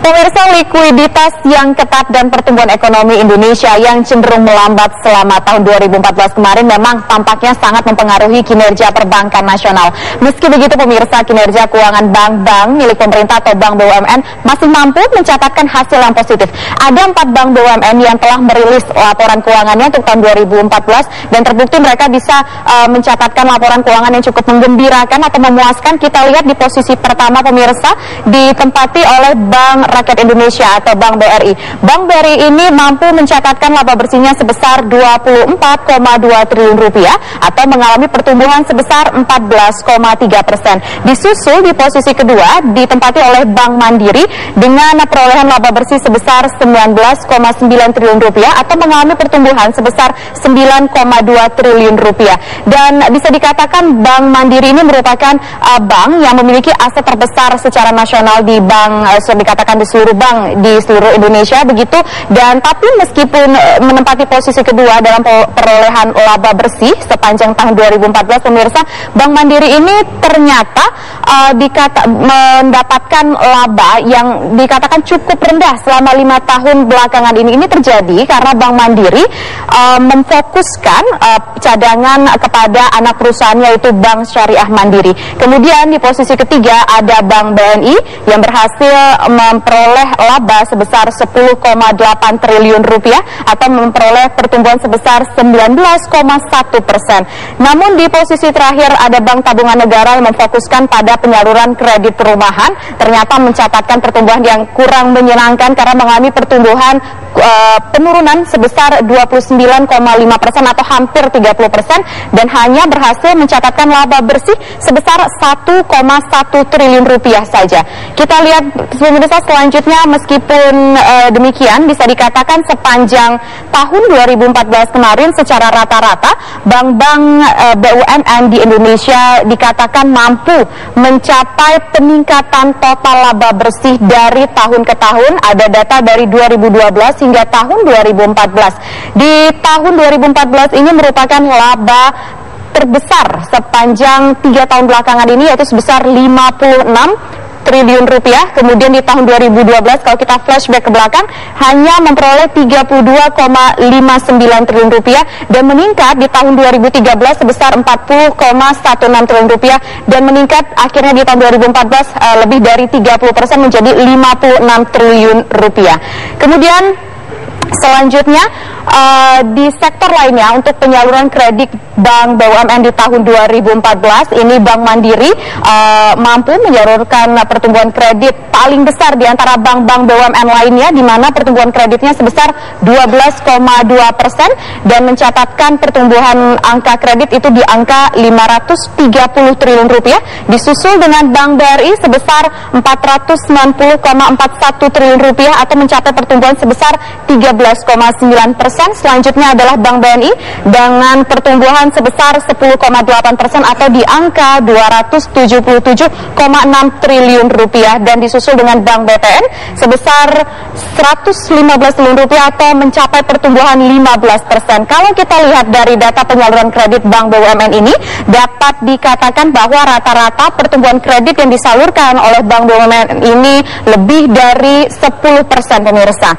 Pemirsa, likuiditas yang ketat dan pertumbuhan ekonomi Indonesia yang cenderung melambat selama tahun 2014 kemarin memang tampaknya sangat mempengaruhi kinerja perbankan nasional. Meski begitu pemirsa, kinerja keuangan bank-bank milik pemerintah atau bank BUMN masih mampu mencatatkan hasil yang positif. Ada 4 bank BUMN yang telah merilis laporan keuangannya untuk tahun 2014 dan terbukti mereka bisa mencatatkan laporan keuangan yang cukup menggembirakan atau memuaskan. Kita lihat di posisi pertama pemirsa ditempati oleh Bank Rakyat Indonesia atau Bank BRI. Bank BRI ini mampu mencatatkan laba bersihnya sebesar 24,2 triliun rupiah atau mengalami pertumbuhan sebesar 14,3%. Disusul di posisi kedua ditempati oleh Bank Mandiri dengan perolehan laba bersih sebesar 19,9 triliun rupiah atau mengalami pertumbuhan sebesar 9,2 triliun rupiah. Dan bisa dikatakan Bank Mandiri ini merupakan bank yang memiliki aset terbesar secara nasional di bank, dikatakan di seluruh bank di seluruh Indonesia begitu. Dan tapi meskipun menempati posisi kedua dalam perolehan laba bersih sepanjang tahun 2014 pemirsa, Bank Mandiri ini ternyata mendapatkan laba yang dikatakan cukup rendah selama 5 tahun belakangan ini. Ini terjadi karena Bank Mandiri memfokuskan cadangan kepada anak perusahaannya yaitu Bank Syariah Mandiri. Kemudian di posisi ketiga ada Bank BNI yang berhasil memperoleh laba sebesar 10,8 triliun rupiah atau memperoleh pertumbuhan sebesar 19,1%. Namun di posisi terakhir ada Bank Tabungan Negara yang memfokuskan pada penyaluran kredit perumahan, ternyata mencatatkan pertumbuhan yang kurang menyenangkan karena mengalami pertumbuhan penurunan sebesar 29,5% atau hampir 30% dan hanya berhasil mencatatkan laba bersih sebesar 1,1 triliun rupiah saja. Kita lihat pemirsa selanjutnya, meskipun demikian bisa dikatakan sepanjang tahun 2014 kemarin secara rata-rata bank-bank BUMN di Indonesia dikatakan mampu mencapai peningkatan total laba bersih dari tahun ke tahun. Ada data dari 2012 hingga tahun 2014. Di tahun 2014 ini merupakan laba terbesar sepanjang 3 tahun belakangan ini yaitu sebesar 56 triliun rupiah. Kemudian di tahun 2012 kalau kita flashback ke belakang hanya memperoleh 32,59 triliun rupiah dan meningkat di tahun 2013 sebesar 40,16 triliun rupiah dan meningkat akhirnya di tahun 2014 lebih dari 30% menjadi 56 triliun rupiah. Kemudian selanjutnya di sektor lainnya untuk penyaluran kredit Bank BUMN di tahun 2014 ini Bank Mandiri mampu menyalurkan pertumbuhan kredit paling besar di antara bank-bank BUMN lainnya, di mana pertumbuhan kreditnya sebesar 12,2% dan mencatatkan pertumbuhan angka kredit itu di angka 530 triliun rupiah, disusul dengan Bank BRI sebesar 490,41 triliun rupiah atau mencapai pertumbuhan sebesar 13,9%. Selanjutnya adalah Bank BNI dengan pertumbuhan sebesar 10,8% atau di angka 277,6 triliun rupiah dan disusul dengan Bank BTN sebesar 115 triliun rupiah atau mencapai pertumbuhan 15%. Kalau kita lihat dari data penyaluran kredit Bank BUMN ini dapat dikatakan bahwa rata-rata pertumbuhan kredit yang disalurkan oleh Bank BUMN ini lebih dari 10% pemirsa.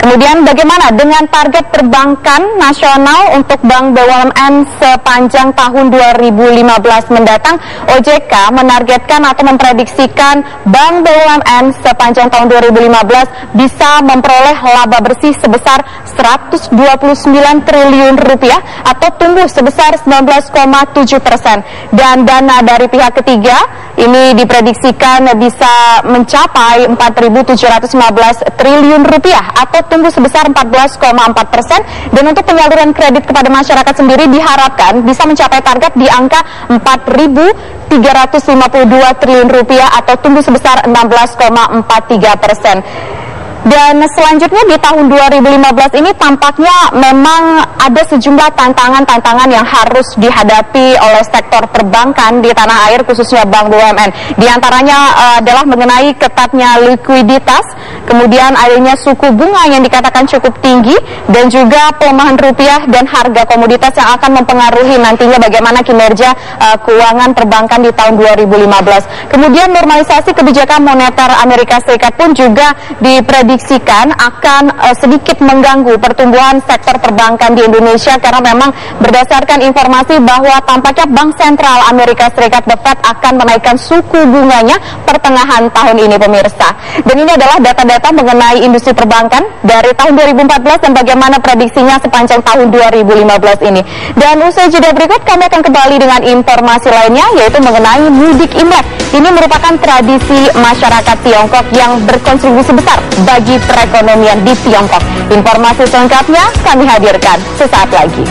Kemudian bagaimana dengan target perbankan nasional untuk Bank BUMN sepanjang tahun 2015 mendatang? OJK menargetkan atau memprediksikan Bank BUMN sepanjang tahun 2015 bisa memperoleh laba bersih sebesar 129 triliun rupiah atau tumbuh sebesar 19,7%. Dan dana dari pihak ketiga ini diprediksikan bisa mencapai 4.715 triliun rupiah atau tumbuh sebesar 14,4%. Dan untuk penyaluran kredit kepada masyarakat sendiri diharapkan bisa mencapai target di angka 4.352 triliun rupiah atau tumbuh sebesar 16,43%. Dan selanjutnya di tahun 2015 ini tampaknya memang ada sejumlah tantangan-tantangan yang harus dihadapi oleh sektor perbankan di tanah air, khususnya bank BUMN. Di antaranya adalah mengenai ketatnya likuiditas, kemudian adanya suku bunga yang dikatakan cukup tinggi, dan juga pelemahan rupiah dan harga komoditas yang akan mempengaruhi nantinya bagaimana kinerja keuangan perbankan di tahun 2015. Kemudian normalisasi kebijakan moneter Amerika Serikat pun juga diprediksikan akan sedikit mengganggu pertumbuhan sektor perbankan di Indonesia, karena memang berdasarkan informasi bahwa tampaknya Bank Sentral Amerika Serikat The Fed akan menaikkan suku bunganya pertengahan tahun ini, pemirsa. Dan ini adalah data-data mengenai industri perbankan dari tahun 2014 dan bagaimana prediksinya sepanjang tahun 2015 ini. Dan usai jeda berikut kami akan kembali dengan informasi lainnya, yaitu mengenai mudik Imlek. Ini merupakan tradisi masyarakat Tiongkok yang berkontribusi besar bagi perekonomian di Tiongkok. Informasi selengkapnya kami hadirkan sesaat lagi.